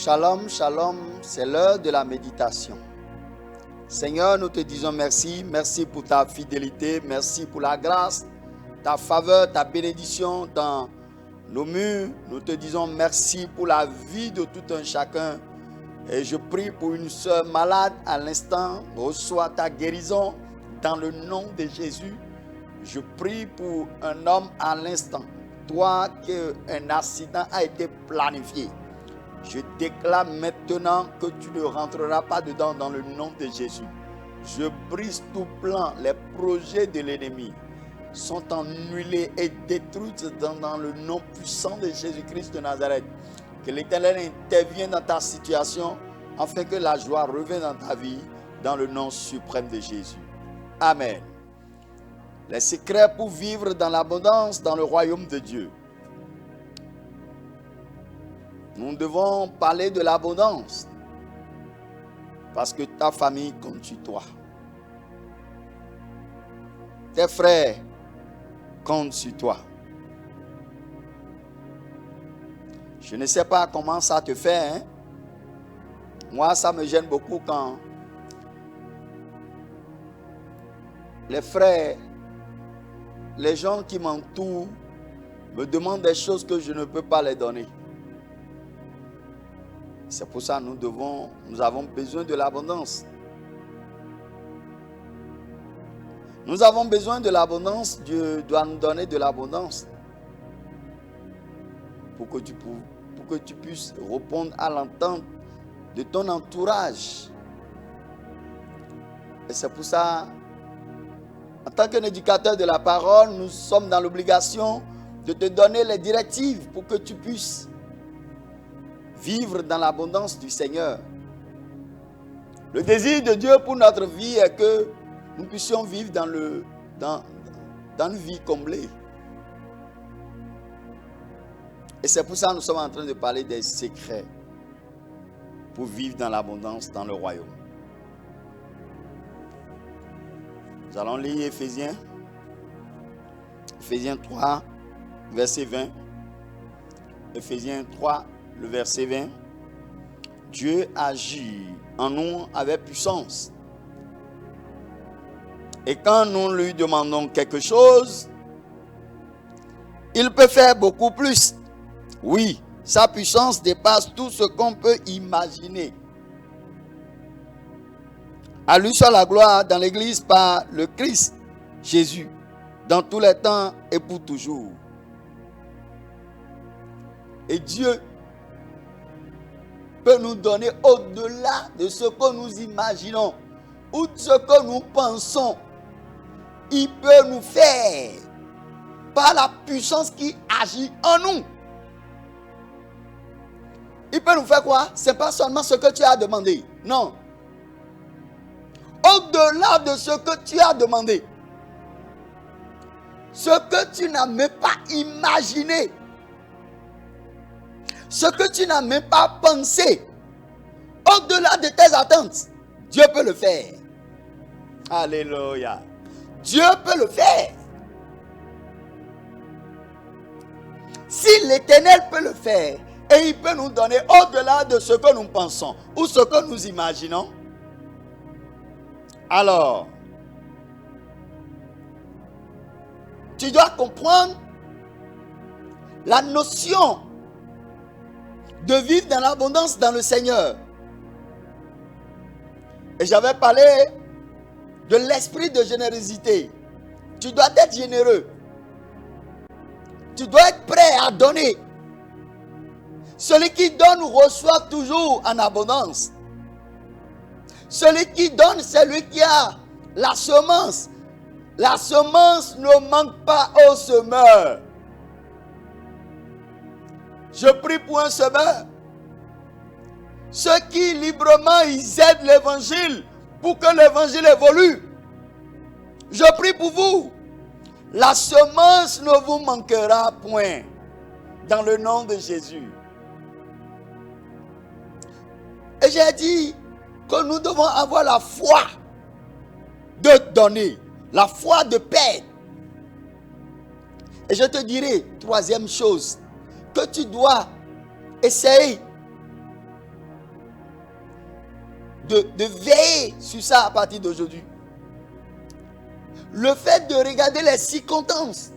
Shalom, shalom, c'est l'heure de la méditation. Seigneur, nous te disons merci. Merci pour ta fidélité. Merci pour la grâce, ta faveur, ta bénédiction dans nos murs. Nous te disons merci pour la vie de tout un chacun. Et je prie pour une sœur malade à l'instant. Reçois ta guérison dans le nom de Jésus. Je prie pour un homme à l'instant. Toi, qu'un accident a été planifié. Je déclare maintenant que tu ne rentreras pas dedans dans le nom de Jésus. Je brise tout plan. Les projets de l'ennemi sont annulés et détruits dans le nom puissant de Jésus-Christ de Nazareth. Que l'Éternel intervienne dans ta situation afin que la joie revienne dans ta vie dans le nom suprême de Jésus. Amen. Les secrets pour vivre dans l'abondance dans le royaume de Dieu. Nous devons parler de l'abondance parce que ta famille compte sur toi. Tes frères comptent sur toi. Je ne sais pas comment ça te fait, hein? Moi, ça me gêne beaucoup quand les frères, les gens qui m'entourent me demandent des choses que je ne peux pas les donner. C'est pour ça que nous avons besoin de l'abondance. Nous avons besoin de l'abondance. Dieu doit nous donner de l'abondance pour que tu puisses répondre à l'entente de ton entourage. Et c'est pour ça, en tant qu'éducateur de la parole, nous sommes dans l'obligation de te donner les directives pour que tu puisses vivre dans l'abondance du Seigneur. Le désir de Dieu pour notre vie est que nous puissions vivre dans une vie comblée. Et c'est pour ça que nous sommes en train de parler des secrets pour vivre dans l'abondance dans le royaume. Nous allons lire Éphésiens 3, verset 20. Éphésiens 3, le verset 20. Dieu agit en nous avec puissance. Et quand nous lui demandons quelque chose, il peut faire beaucoup plus. Oui, sa puissance dépasse tout ce qu'on peut imaginer. À lui soit la gloire dans l'Église par le Christ Jésus, dans tous les temps et pour toujours. Et Dieu peut nous donner au-delà de ce que nous imaginons ou de ce que nous pensons. Il peut nous faire par la puissance qui agit en nous. Il peut nous faire quoi? Ce n'est pas seulement ce que tu as demandé. Non. Au-delà de ce que tu as demandé. Ce que tu n'as même pas imaginé. Ce que tu n'as même pas pensé. Au-delà de tes attentes. Dieu peut le faire. Alléluia. Dieu peut le faire. Si l'Éternel peut le faire, et il peut nous donner au-delà de ce que nous pensons ou ce que nous imaginons, alors, tu dois comprendre la notion de vivre dans l'abondance dans le Seigneur. Et j'avais parlé de l'esprit de générosité. Tu dois être généreux. Tu dois être prêt à donner. Celui qui donne reçoit toujours en abondance. Celui qui donne, c'est lui qui a la semence. La semence ne manque pas au semeur. Je prie pour un semeur. Ceux qui librement ils aident l'évangile pour que l'évangile évolue. Je prie pour vous. La semence ne vous manquera point. Dans le nom de Jésus. Et j'ai dit que nous devons avoir la foi de donner, la foi de perdre. Et je te dirai, troisième chose, que tu dois essayer de veiller sur ça à partir d'aujourd'hui. Le fait de regarder les circonstances.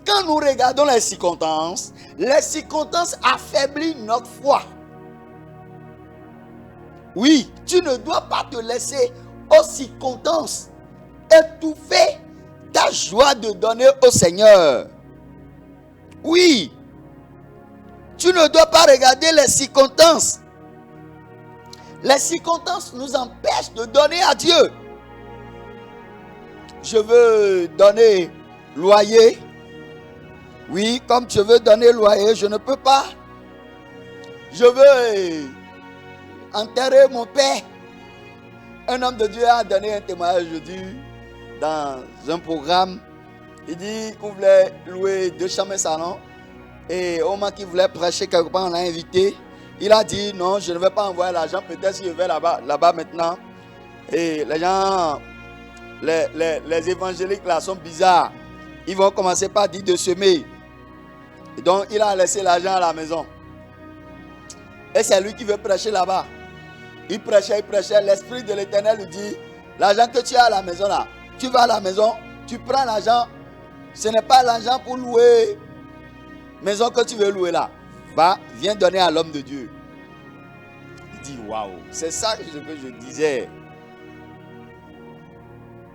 Quand nous regardons les circonstances affaiblissent notre foi. Oui, tu ne dois pas te laisser aux circonstances étouffer ta joie de donner au Seigneur. Oui, tu ne dois pas regarder les circonstances. Les circonstances nous empêchent de donner à Dieu. Je veux donner loyer. Oui, comme je veux donner loyer, je ne peux pas. Je veux enterrer mon père. Un homme de Dieu a donné un témoignage aujourd'hui dans un programme. Il dit qu'on voulait louer 2 chambres et salon. Et au moment qu'il voulait prêcher quelque part, on l'a invité. Il a dit non, je ne vais pas envoyer l'argent. Peut-être si je vais là-bas maintenant. Et les gens, les évangéliques là sont bizarres. Ils vont commencer par dire de semer. Et donc il a laissé l'argent à la maison. Et c'est lui qui veut prêcher là-bas. Il prêchait. L'Esprit de l'Éternel lui dit, l'argent que tu as à la maison là, tu vas à la maison, tu prends l'argent. Ce n'est pas l'argent pour louer maison que tu veux louer là. Va, viens donner à l'homme de Dieu. Il dit, waouh, c'est ça que je disais.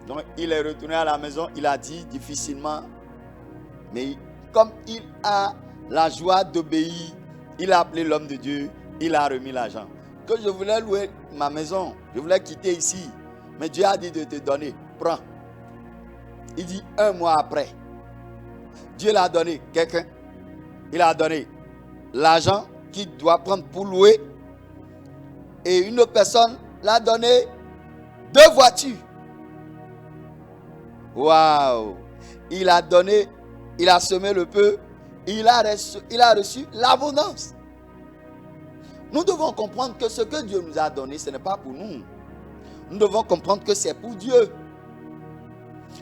Donc il est retourné à la maison, il a dit difficilement, mais comme il a la joie d'obéir, il a appelé l'homme de Dieu, il a remis l'argent. Que je voulais louer ma maison, je voulais quitter ici, mais Dieu a dit de te donner, prends. Il dit 1 mois après, Dieu l'a donné quelqu'un, il a donné l'argent qu'il doit prendre pour louer, et une autre personne l'a donné 2 voitures. Waouh! Il a donné, il a semé le peu, il a reçu l'abondance. Nous devons comprendre que ce que Dieu nous a donné, ce n'est pas pour nous. Nous devons comprendre que c'est pour Dieu.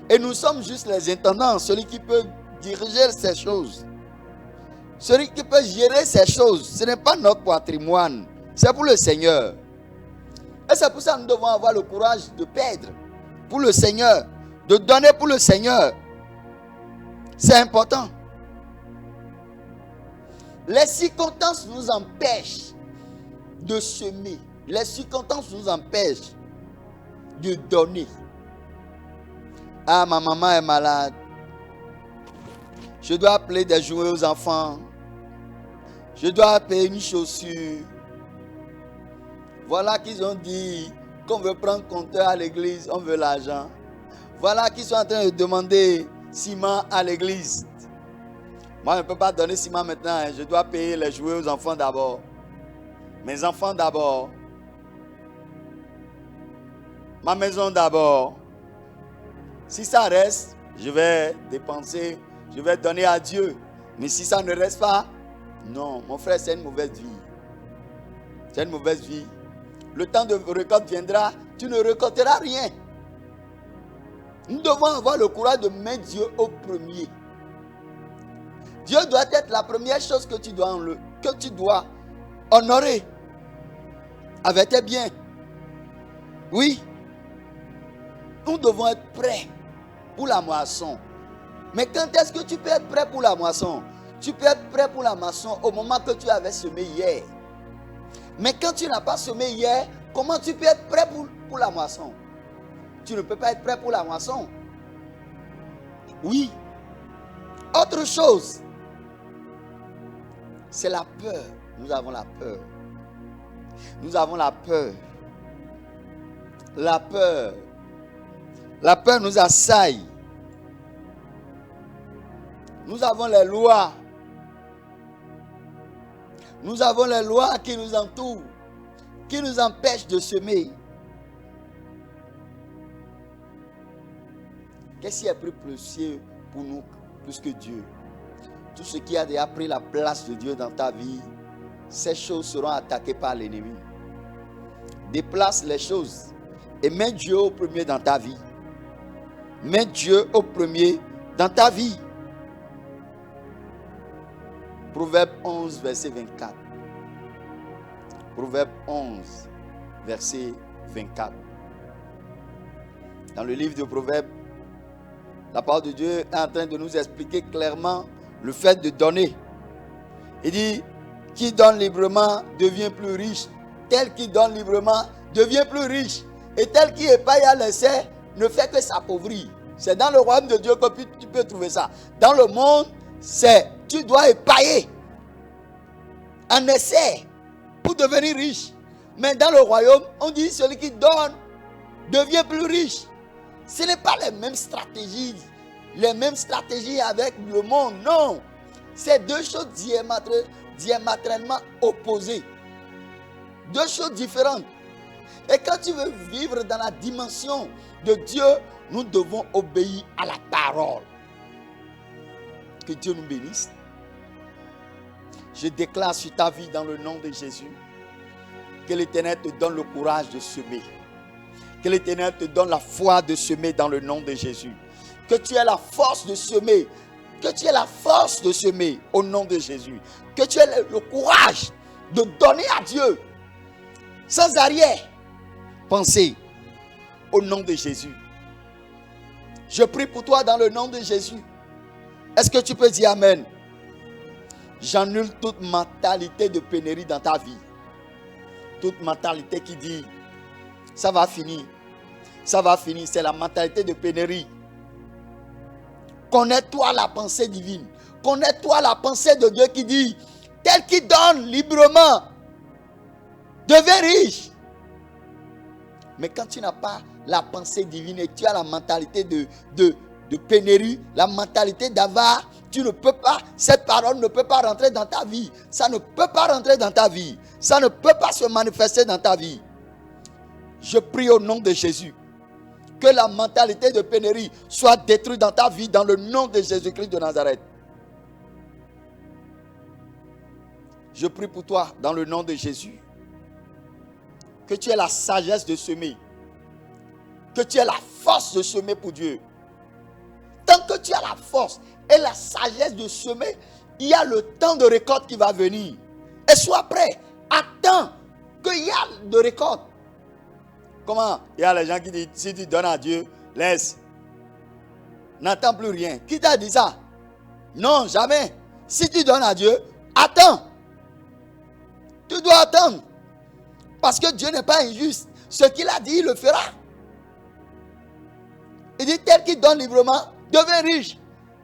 Et nous sommes juste les intendants, celui qui peut diriger ces choses. Celui qui peut gérer ces choses, ce n'est pas notre patrimoine, c'est pour le Seigneur. Et c'est pour ça que nous devons avoir le courage de perdre pour le Seigneur, de donner pour le Seigneur. C'est important. Les circonstances nous empêchent de semer. Les circonstances nous empêchent de donner. Ah, ma maman est malade. Je dois appeler des jouets aux enfants. Je dois payer une chaussure. Voilà qu'ils ont dit qu'on veut prendre compteur à l'église, on veut l'argent. Voilà qu'ils sont en train de demander ciment à l'église. Moi, je ne peux pas donner ciment maintenant. Hein. Je dois payer les jouets aux enfants d'abord. Mes enfants d'abord. Ma maison d'abord. Si ça reste, je vais dépenser, je vais donner à Dieu. Mais si ça ne reste pas, non, mon frère, c'est une mauvaise vie. C'est une mauvaise vie. Le temps de récolte viendra, tu ne récolteras rien. Nous devons avoir le courage de mettre Dieu au premier. Dieu doit être la première chose que tu dois honorer avec tes biens. Oui. Nous devons être prêts pour la moisson. Mais quand est-ce que tu peux être prêt pour la moisson? Tu peux être prêt pour la moisson au moment que tu avais semé hier. Mais quand tu n'as pas semé hier, comment tu peux être prêt pour la moisson? Tu ne peux pas être prêt pour la moisson. Oui. Autre chose, c'est la peur. Nous avons la peur. Nous avons la peur. La peur. La peur nous assaille. Nous avons les lois. Nous avons les lois qui nous entourent, qui nous empêchent de semer. Qu'est-ce qui est plus précieux pour nous plus que Dieu? Tout ce qui a déjà pris la place de Dieu dans ta vie, ces choses seront attaquées par l'ennemi. Déplace les choses et mets Dieu au premier dans ta vie. Mets Dieu au premier dans ta vie. Proverbe 11, verset 24. Proverbe 11, verset 24. Dans le livre de Proverbes, la parole de Dieu est en train de nous expliquer clairement le fait de donner. Il dit, qui donne librement devient plus riche. Tel qui donne librement devient plus riche. Et tel qui épargne à l'essai ne fait que s'appauvrir. C'est dans le royaume de Dieu que tu peux trouver ça. Dans le monde, c'est tu dois épargner en essai pour devenir riche. Mais dans le royaume, on dit celui qui donne devient plus riche. Ce n'est pas les mêmes stratégies avec le monde, non. C'est deux choses diamétralement opposées. Deux choses différentes. Et quand tu veux vivre dans la dimension de Dieu, nous devons obéir à la parole. Que Dieu nous bénisse. Je déclare sur ta vie dans le nom de Jésus que l'Éternel te donne le courage de semer. Que l'Éternel te donne la foi de semer dans le nom de Jésus. Que tu aies la force de semer. Que tu aies la force de semer au nom de Jésus. Que tu aies le courage de donner à Dieu sans arrière-pensée au nom de Jésus. Je prie pour toi dans le nom de Jésus. Est-ce que tu peux dire Amen? J'annule toute mentalité de pénurie dans ta vie. Toute mentalité qui dit ça va finir. Ça va finir. C'est la mentalité de pénurie. Connais-toi la pensée divine. Connais-toi la pensée de Dieu qui dit tel qui donne librement devient riche. Mais quand tu n'as pas la pensée divine et tu as la mentalité de pénurie, la mentalité d'avare, tu ne peux pas, cette parole ne peut pas rentrer dans ta vie. Ça ne peut pas rentrer dans ta vie. Ça ne peut pas se manifester dans ta vie. Je prie au nom de Jésus que la mentalité de pénurie soit détruite dans ta vie dans le nom de Jésus-Christ de Nazareth. Je prie pour toi dans le nom de Jésus. Que tu aies la sagesse de semer. Que tu aies la force de semer pour Dieu. Tant que tu as la force et la sagesse de semer, il y a le temps de récolte qui va venir. Et sois prêt. Attends qu'il y a de récolte. Comment? Il y a les gens qui disent, si tu donnes à Dieu, laisse. N'attends plus rien. Qui t'a dit ça? Non, jamais. Si tu donnes à Dieu, attends. Tu dois attendre. Parce que Dieu n'est pas injuste. Ce qu'il a dit, il le fera. Il dit, tel qui donne librement, devient riche.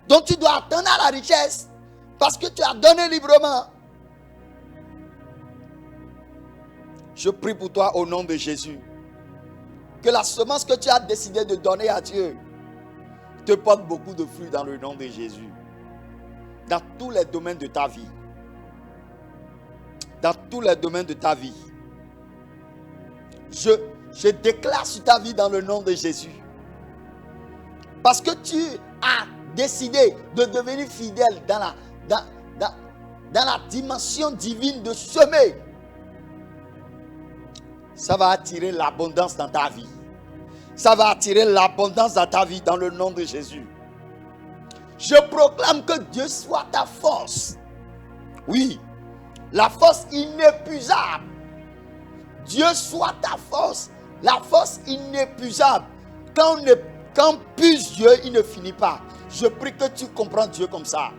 Donc tu dois attendre à la richesse. Parce que tu as donné librement. Je prie pour toi au nom de Jésus. Que la semence que tu as décidé de donner à Dieu te porte beaucoup de fruits dans le nom de Jésus. Dans tous les domaines de ta vie. Dans tous les domaines de ta vie. Je déclare sur ta vie dans le nom de Jésus. Parce que tu as décidé de devenir fidèle dans la dimension divine de semer. Ça va attirer l'abondance dans ta vie. Ça va attirer l'abondance dans ta vie dans le nom de Jésus. Je proclame que Dieu soit ta force. Oui, la force inépuisable. Dieu soit ta force. La force inépuisable. Quand puise Dieu, il ne finit pas. Je prie que tu comprends Dieu comme ça.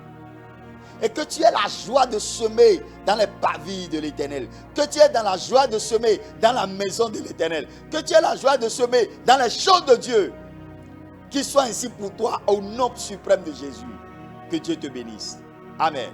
Et que tu aies la joie de semer dans les pavilles de l'Éternel. Que tu aies dans la joie de semer dans la maison de l'Éternel. Que tu aies la joie de semer dans les choses de Dieu. Qu'il soit ainsi pour toi au nom suprême de Jésus. Que Dieu te bénisse. Amen.